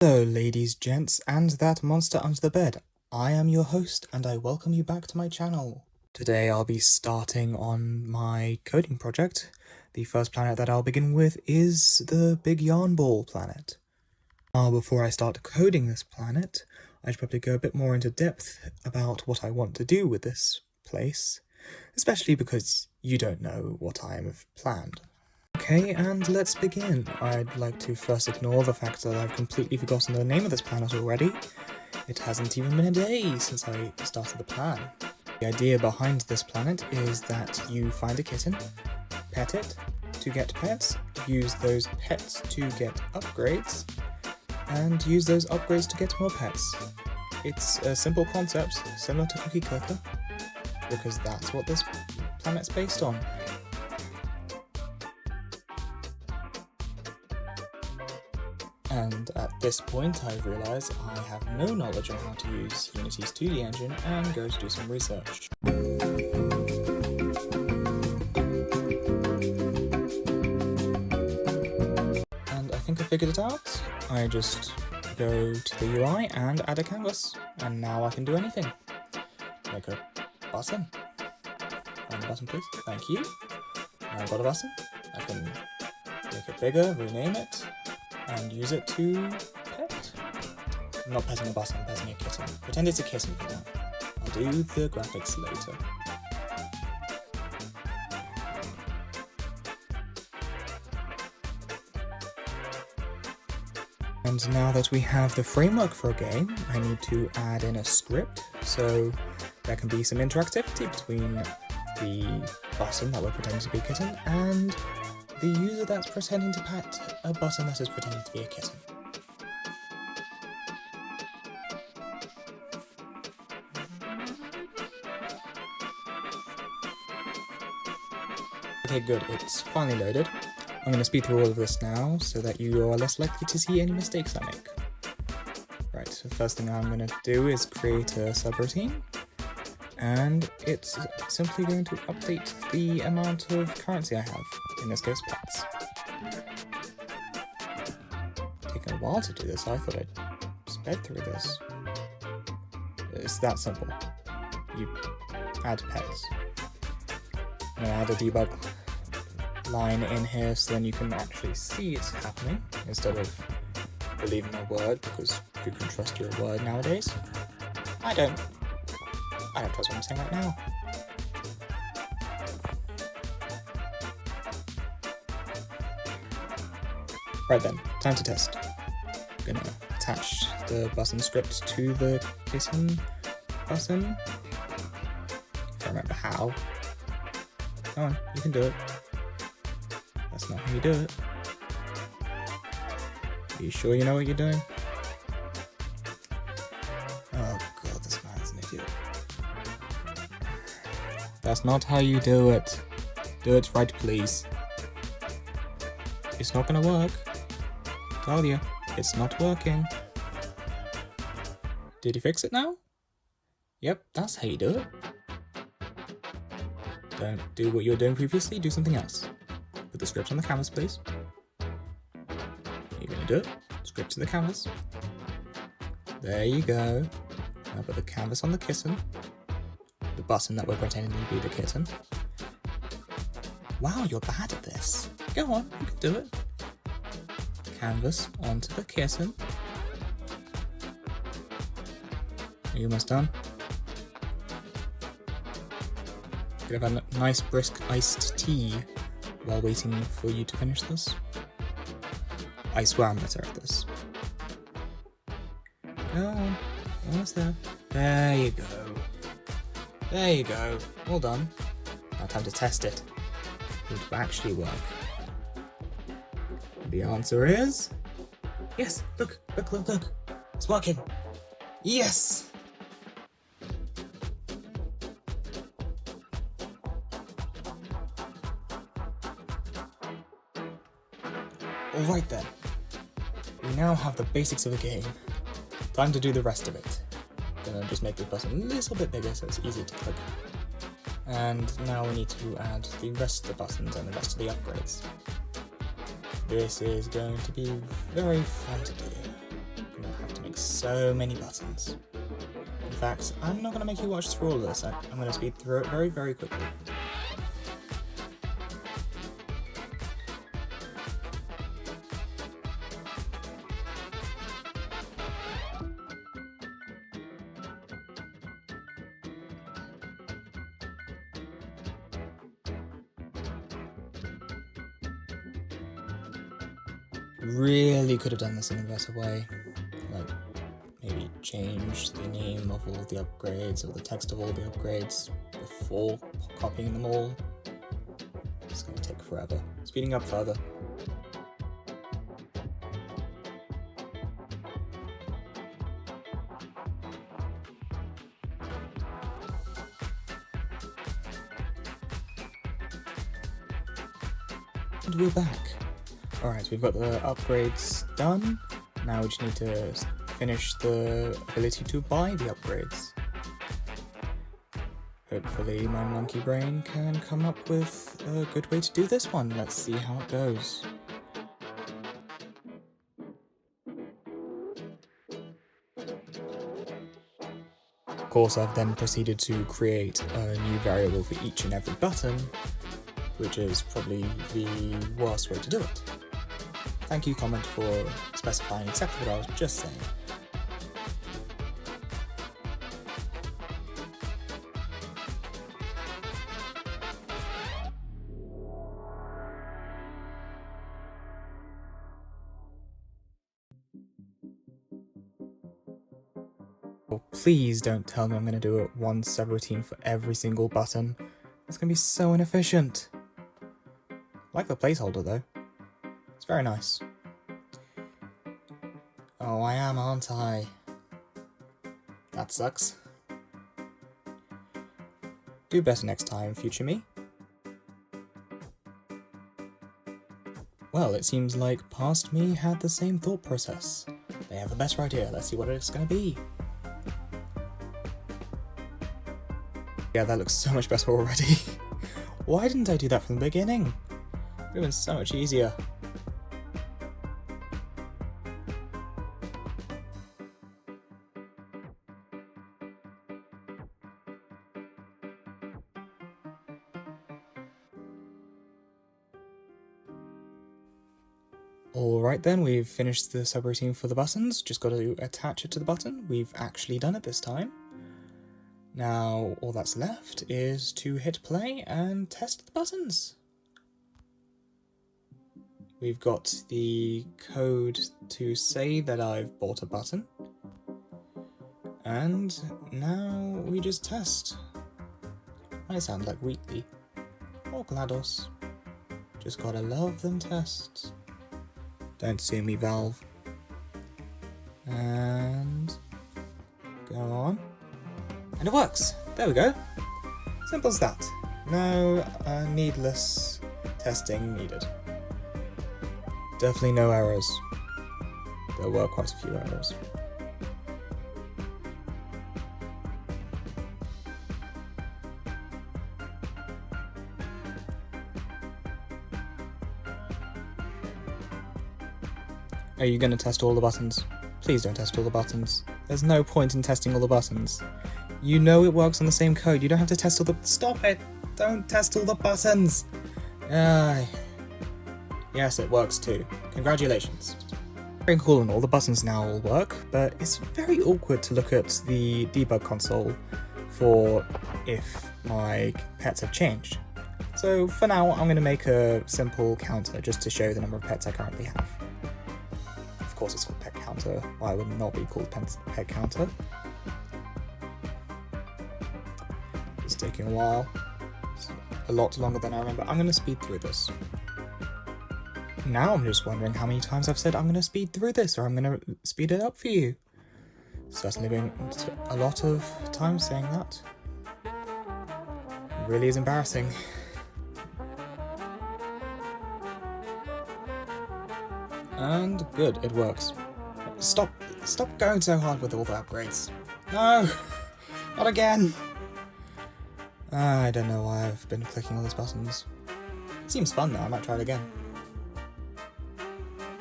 Hello ladies, gents, and that monster under the bed. I am your host and I welcome you back to my channel. Today I'll be starting on my coding project. The first planet that I'll begin with is the Big Yarn Ball planet. Now before I start coding this planet, I should probably go a bit more into depth about what I want to do with this place, especially because you don't know what I have planned. Okay, and let's begin. I'd like to first ignore the fact that I've completely forgotten the name of this planet already. It hasn't even been a day since I started the plan. The idea behind this planet is that you find a kitten, pet it to get pets, use those pets to get upgrades, and use those upgrades to get more pets. It's a simple concept, similar to Cookie Clicker, because that's what this planet's based on. And at this point I realise I have no knowledge on how to use Unity's 2D engine and go to do some research. And I think I figured it out. I just go to the UI and add a canvas, and now I can do anything. Make a button. Find a button please, thank you. Now I've got a button, I can make it bigger, rename it, and use it to pet. I'm not petting a button, I'm petting a kitten. Pretend it's a kitten for now. I'll do the graphics later. And now that we have the framework for a game, I need to add in a script, so there can be some interactivity between the button that we're pretending to be a kitten and the user that's pretending to pet a button that is pretending to be a kitten. Okay, good, it's finally loaded. I'm going to speed through all of this now so that you are less likely to see any mistakes I make. Right, so the first thing I'm going to do is create a subroutine, and it's simply going to update the amount of currency I have, in this case pets. Taking a while to do this, I thought I'd sped through this. It's that simple. You add pets. I'm going to add a debug line in here so then you can actually see it's happening instead of believing a word, because who can trust your word nowadays? I don't trust what I'm saying right now. Right then, time to test. I'm gonna attach the button script to the kitten button. If I remember how. Come on, you can do it. That's not how you do it. Are you sure you know what you're doing? Oh god, this man's an idiot. That's not how you do it. Do it right, please. It's not gonna work. Tell you, it's not working. Did you fix it now? Yep, that's how you do it. Don't do what you were doing previously, do something else. Put the script on the canvas, please. You're gonna do it. Script to the canvas. There you go. Now put the canvas on the kitten. The button that we're pretending to be the kitten. Wow, you're bad at this. Go on, you can do it. Canvas onto the kitten. Are you almost done? Could have a nice brisk iced tea while waiting for you to finish this. I swear I'm better at this. Go on, almost there. There you go. There you go, all done. Now time to test it. Will it actually work? The answer is... yes, look. It's working. Yes! Alright then, we now have the basics of the game. Time to do the rest of it. Gonna just make this button a little bit bigger so it's easier to click. And now we need to add the rest of the buttons and the rest of the upgrades. This is going to be very fun to do, Like so many buttons. In fact, I'm not going to make you watch through all of this, I'm going to speed through it very, very quickly. Really could have done this in a better way, like maybe change the name of all the upgrades or the text of all the upgrades before copying them all. It's going to take forever. Speeding up further. And we're back. Alright, so we've got the upgrades done. Now we just need to finish the ability to buy the upgrades. Hopefully my monkey brain can come up with a good way to do this one. Let's see how it goes. Of course, I've then proceeded to create a new variable for each and every button, which is probably the worst way to do it. Thank you, comment, for specifying exactly what I was just saying. Oh, please don't tell me I'm going to do it one subroutine for every single button. It's going to be so inefficient. I like the placeholder though. It's very nice. Oh, I am, aren't I? That sucks. Do better next time, future me. Well, it seems like past me had the same thought process. They have a better idea. Let's see what it's going to be. Yeah, that looks so much better already. Why didn't I do that from the beginning? It would have been so much easier. Alright then, we've finished the subroutine for the buttons, just got to attach it to the button. We've actually done it this time. Now, all that's left is to hit play and test the buttons. We've got the code to say that I've bought a button. And now we just test. I sound like Wheatley or GLaDOS. Just gotta love them tests. Don't sue me, Valve. And go on. And it works! There we go. Simple as that. No needless testing needed. Definitely no errors. There were quite a few errors. Are you going to test all the buttons? Please don't test all the buttons. There's no point in testing all the buttons. You know it works on the same code. You don't have to test all the... Stop it! Don't test all the buttons! Yes, it works too. Congratulations. Very cool and all, the buttons now all work, but it's very awkward to look at the debug console for if my pets have changed. So for now, I'm going to make a simple counter just to show the number of pets I currently have. Of course it's called pet counter. Why would it not be called pet counter? It's taking a while. It's a lot longer than I remember. I'm going to speed through this. Now I'm just wondering how many times I've said I'm going to speed through this, or I'm going to speed it up for you. Certainly been a lot of times saying that. It really is embarrassing. And good, it works. Stop going so hard with all the upgrades. No! Not again! I don't know why I've been clicking all these buttons. It seems fun though, I might try it again.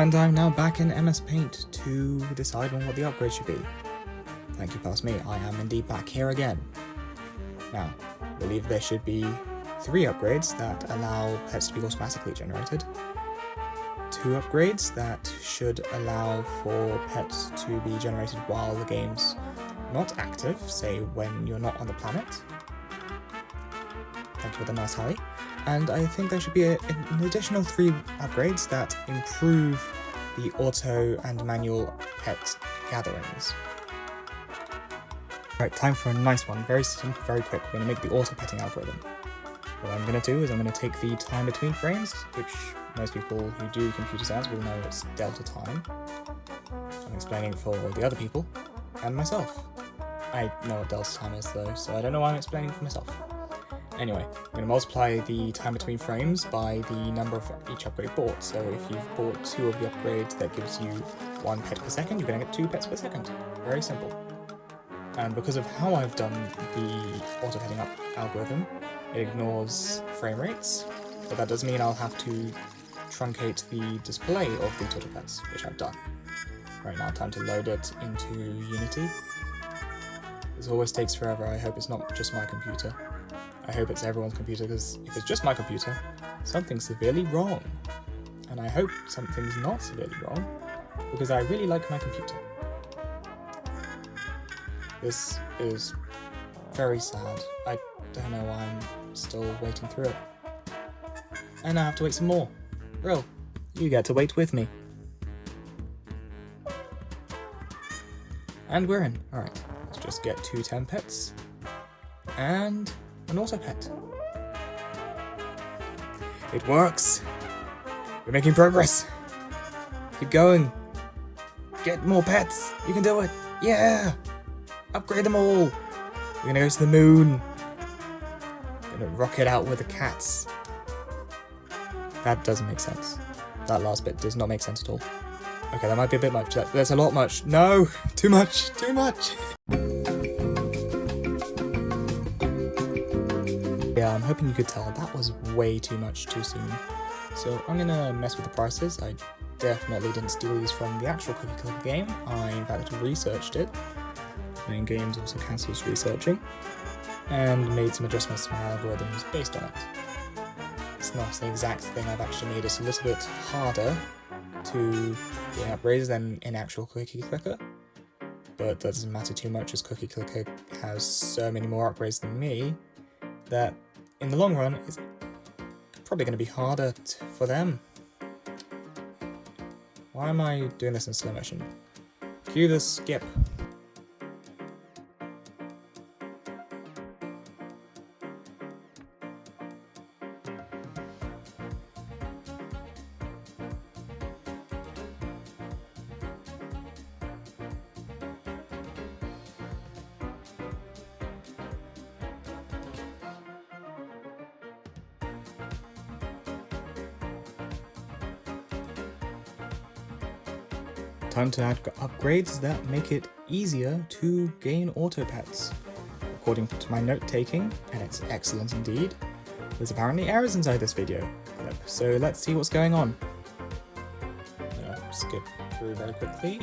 And I'm now back in MS Paint to decide on what the upgrade should be. Thank you, past me, I am indeed back here again. Now, I believe there should be 3 upgrades that allow pets to be automatically generated, 2 upgrades that should allow for pets to be generated while the game's not active, say when you're not on the planet. Thank you for the nice hi. And I think there should be an additional 3 upgrades that improve the auto and manual pet gatherings. Right, time for a nice one, very simple, very quick. We're going to make the auto petting algorithm. What I'm going to do is I'm going to take the time between frames, which most people who do computer science will know it's delta time. I'm explaining it for the other people, and myself. I know what delta time is though, so I don't know why I'm explaining it for myself. Anyway, I'm going to multiply the time between frames by the number of each upgrade bought. So if you've bought 2 of the upgrades, that gives you 1 pet per second, you're going to get 2 pets per second. Very simple. And because of how I've done the auto-petting up algorithm, it ignores frame rates, but that does mean I'll have to truncate the display of the total pets, which I've done. Right now, time to load it into Unity. This always takes forever. I hope it's not just my computer. I hope it's everyone's computer, because if it's just my computer, something's severely wrong. And I hope something's not severely wrong, because I really like my computer. This is very sad. I don't know why I'm still waiting through it. And I have to wait some more. Real, you get to wait with me. And we're in. Alright, let's just get 2 10 pets. And an auto pet. It works. We're making progress. Keep going. Get more pets. You can do it. Yeah. Upgrade them all. We're gonna go to the moon. Gonna rocket out with the cats. That doesn't make sense. That last bit does not make sense at all. Okay, that might be a bit much. That's a lot much. No! Too much! Too much! Yeah, I'm hoping you could tell that was way too much too soon. So I'm gonna mess with the prices. I definitely didn't steal these from the actual Cookie Clicker game. I in fact researched it. Playing games also cancels researching. And made some adjustments to my algorithms based on it. It's not the exact thing I've actually made. It's a little bit harder to gain upgrades than in actual Cookie Clicker. But that doesn't matter too much, as Cookie Clicker has so many more upgrades than me that in the long run it's probably going to be harder for them. Why am I doing this in slow motion? Cue the skip. Time to add upgrades that make it easier to gain auto pets. According to my note taking, and it's excellent indeed, there's apparently errors inside this video clip, so let's see what's going on. I'm gonna skip through very quickly.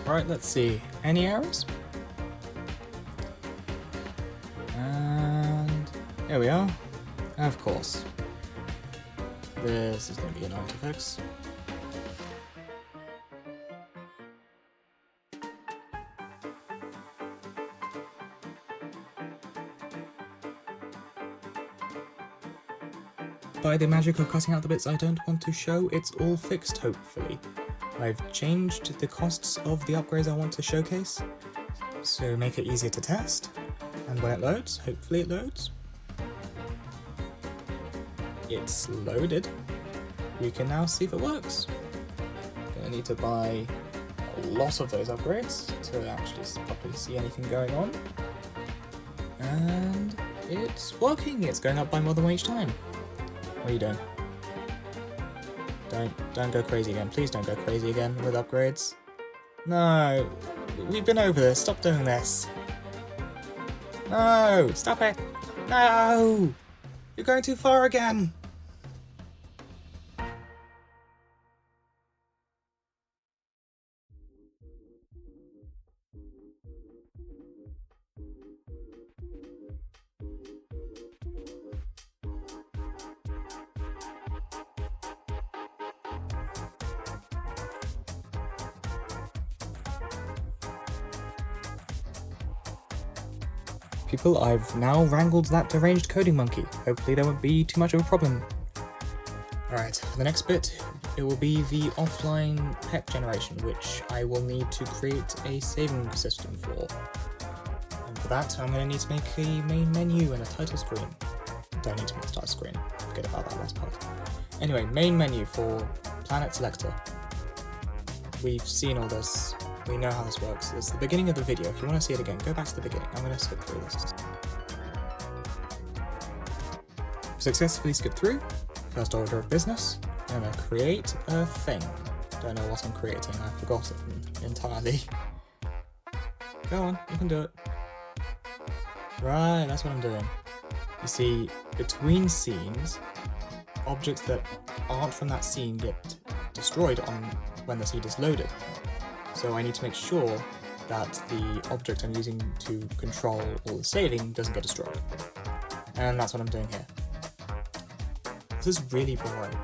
Right, let's see. Any errors? And here we are. Of course. This is going to be annoying to fix. By the magic of cutting out the bits I don't want to show, it's all fixed, hopefully. I've changed the costs of the upgrades I want to showcase, so make it easier to test, and when it loads, hopefully it loads. It's loaded. we can now see if it works. Gonna need to buy a lot of those upgrades to actually properly see anything going on. And it's working! It's going up by more than one each time. What are you doing? Don't go crazy again. Please don't go crazy again with upgrades. No! We've been over this. Stop doing this. No! Stop it! No! You're going too far again! People, I've now wrangled that deranged coding monkey. Hopefully there won't be too much of a problem. Alright, for the next bit, it will be the offline pet generation, which I will need to create a saving system for. And for that, I'm going to need to make a main menu and a title screen. Don't need to make a title screen, forget about that last part. Anyway, main menu for Planet Selector. We've seen all this. We know how this works. It's the beginning of the video. If you want to see it again, go back to the beginning. I'm going to skip through this. Successfully skipped through. First order of business. I'm going to create a thing. Don't know what I'm creating. I've forgotten entirely. Go on, you can do it. Right, that's what I'm doing. You see, between scenes, objects that aren't from that scene get destroyed when the seed is loaded. So I need to make sure that the object I'm using to control all the saving doesn't get destroyed. And that's what I'm doing here. This is really boring.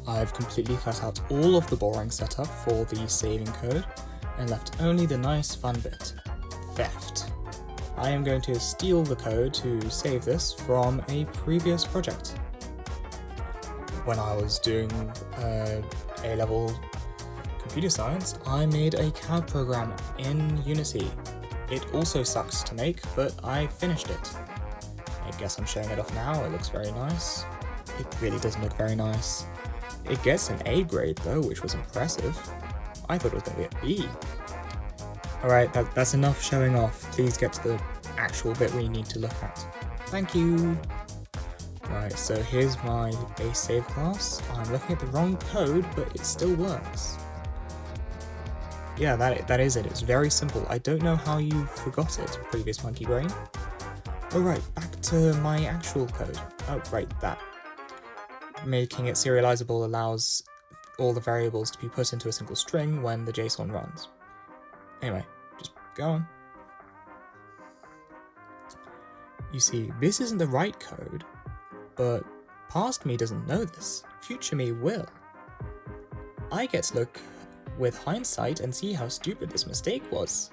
I've completely cut out all of the boring setup for the saving code and left only the nice fun bit, theft. I am going to steal the code to save this from a previous project. When I was doing A-level computer science, I made a CAD program in Unity. It also sucks to make, but I finished it. I guess I'm showing it off now. It looks very nice. It really doesn't look very nice. It gets an A grade though, which was impressive. I thought it was going to be a B. Alright, that's enough showing off. Please get to the actual bit we need to look at. Thank you! Right, so here's my base save class. I'm looking at the wrong code, but it still works. Yeah, that is it. It's very simple. I don't know how you forgot it, previous monkey brain. Alright, back to my actual code. Oh, right, that. Making it serializable allows all the variables to be put into a single string when the JSON runs. Anyway, just go on. You see, this isn't the right code, but past me doesn't know this. Future me will. I get to look with hindsight and see how stupid this mistake was.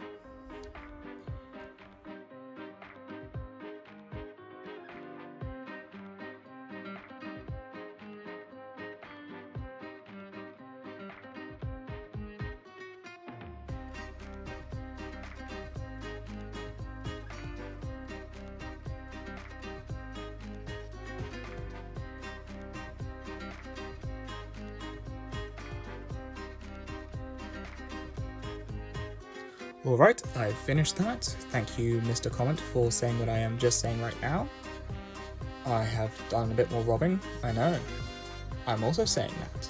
Alright, I've finished that. Thank you, Mr. Comment, for saying what I am just saying right now. I have done a bit more robbing, I know. I'm also saying that.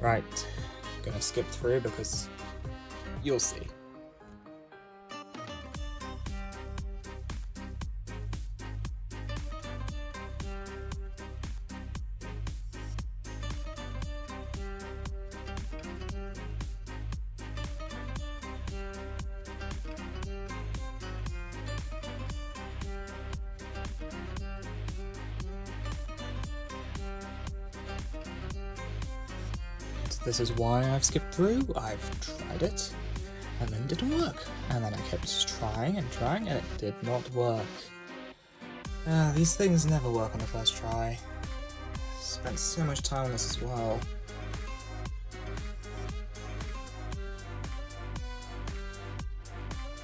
Right, gonna skip through because you'll see. This is why I've skipped through. I've tried it, and then it didn't work. And then I kept trying and trying, and it did not work. These things never work on the first try. Spent so much time on this as well.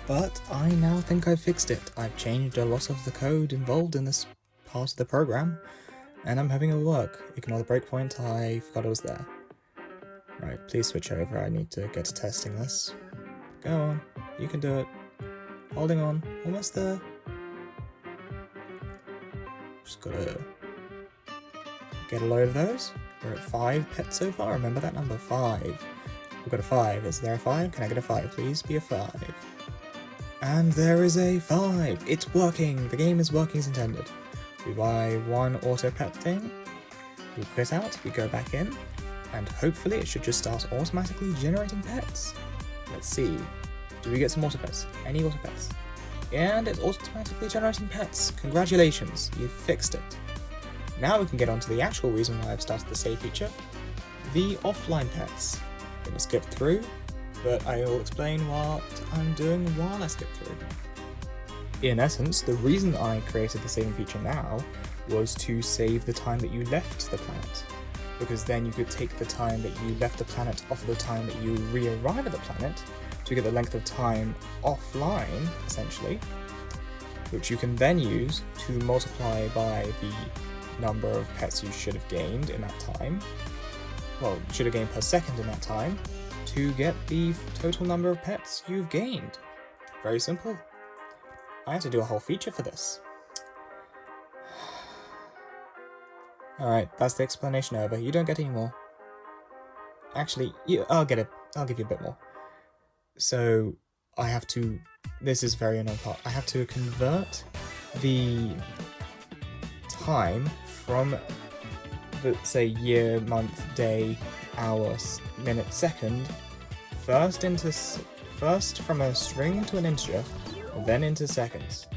But I now think I've fixed it. I've changed a lot of the code involved in this part of the program, and I'm hoping it'll work. Ignore the breakpoint, I forgot it was there. Right, please switch over, I need to get to testing this. Go on, you can do it. Holding on, almost there. Just gotta get a load of those. We're at 5 pets so far, remember that number, 5. We've got a 5, is there a 5? Can I get a 5 please? Be a 5. And there is a 5! It's working! The game is working as intended. We buy one auto pet thing, we quit out, we go back in, and hopefully it should just start automatically generating pets. Let's see. Do we get some auto pets? Any auto pets? And it's automatically generating pets. Congratulations, you fixed it. Now we can get on to the actual reason why I've started the save feature, the offline pets. I'm going to skip through, but I will explain what I'm doing while I skip through. In essence, the reason I created the saving feature now was to save the time that you left the planet, because then you could take the time that you left the planet off of the time that you re-arrive at the planet to get the length of time offline, essentially, which you can then use to multiply by the number of pets you should have gained in that time, well, should have gained per second in that time, to get the total number of pets you've gained. Very simple. I had to do a whole feature for this. Alright, that's the explanation over. You don't get any more. Actually, I'll get it. I'll give you a bit more. So, I have to... This is very annoying part. I have to convert the time from the, say, year, month, day, hour, minute, second, first from a string to an integer, then into seconds,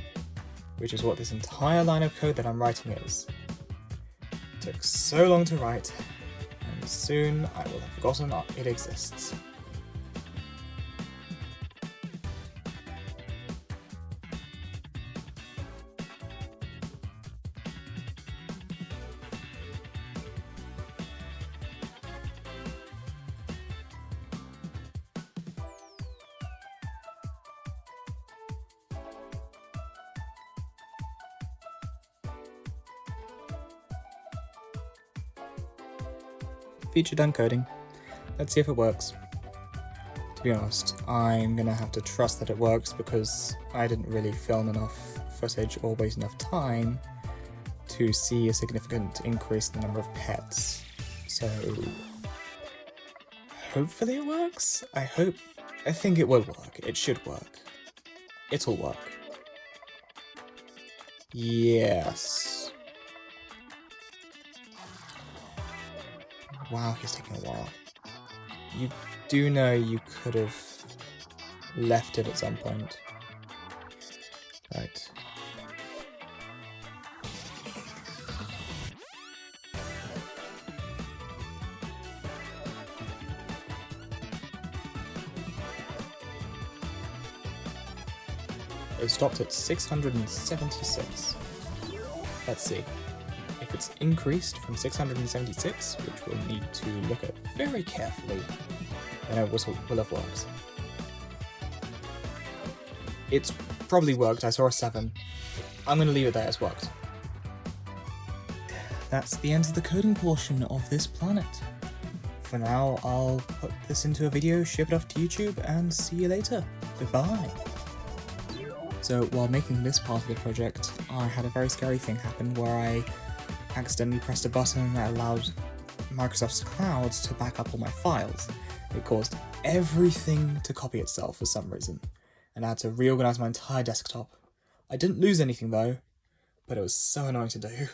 which is what this entire line of code that I'm writing is. It took so long to write, and soon I will have forgotten it exists. Feature done coding. Let's see if it works. To be honest, I'm gonna have to trust that it works because I didn't really film enough footage or wait enough time to see a significant increase in the number of pets. So hopefully it works? I think it will work. It should work. It'll work. Yes. Wow, he's taking a while. You do know you could have left it at some point. Right. It stopped at 676. Let's see. If it's increased from 676, which we'll need to look at very carefully, then it will have worked. It's probably worked, I saw a 7. I'm going to leave it there, it's worked. That's the end of the coding portion of this planet. For now, I'll put this into a video, ship it off to YouTube, and see you later. Goodbye. So, while making this part of the project, I had a very scary thing happen where I accidentally pressed a button that allowed Microsoft's clouds to back up all my files. It caused everything to copy itself for some reason, and I had to reorganize my entire desktop. I didn't lose anything though, but it was so annoying to do.